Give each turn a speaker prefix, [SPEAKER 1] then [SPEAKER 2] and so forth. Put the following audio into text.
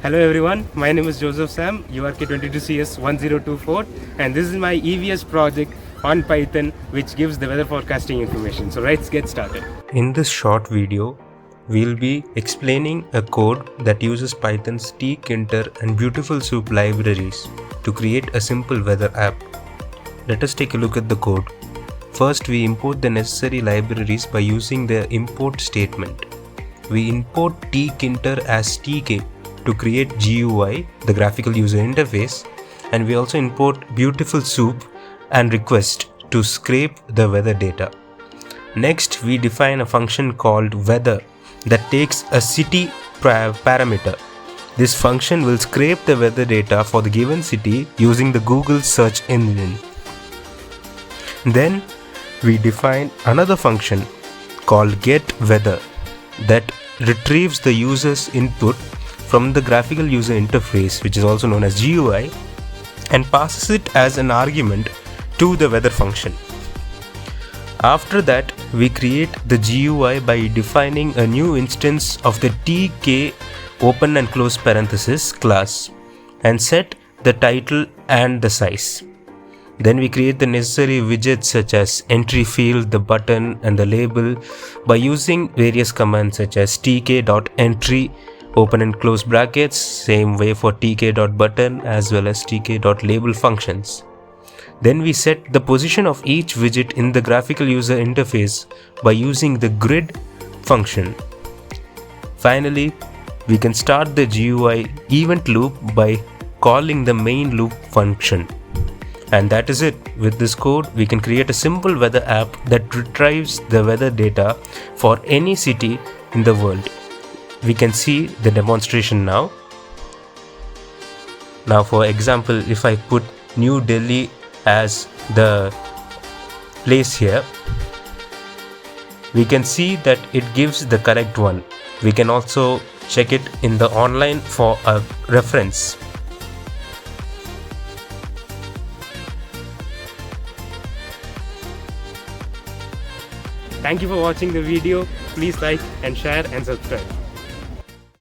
[SPEAKER 1] Hello everyone, my name is Joseph Sam, URK22CS1024, and this is my EVS project on Python which gives the weather forecasting information. So let's get started.
[SPEAKER 2] In this short video, we'll be explaining a code that uses Python's tkinter and Beautiful Soup libraries to create a simple weather app. Let us take a look at the code. First, we import the necessary libraries by using the import statement. We import tkinter as tk to create GUI, the graphical user interface, and we also import Beautiful Soup and request to scrape the weather data. Next, we define a function called weather that takes a city parameter. This function will scrape the weather data for the given city using the Google search engine. Then we define another function called getWeather that retrieves the user's input from the graphical user interface, which is also known as GUI, and passes it as an argument to the weather function. After that, we create the GUI by defining a new instance of the tk open and close parenthesis class and set the title and the size. Then we create the necessary widgets such as entry field, the button, and the label by using various commands such as tk.entry open and close brackets, same way for tk.button as well as tk.label functions. Then we set the position of each widget in the graphical user interface by using the grid function. Finally, we can start the GUI event loop by calling the main loop function. And that is it. With this code, we can create a simple weather app that retrieves the weather data for any city in the world. We can see the demonstration now. Now, for example, if I put New Delhi as the place here, we can see that it gives the correct one. We can also check it in the online for a reference.
[SPEAKER 1] Thank you for watching the video. Please like and share and subscribe.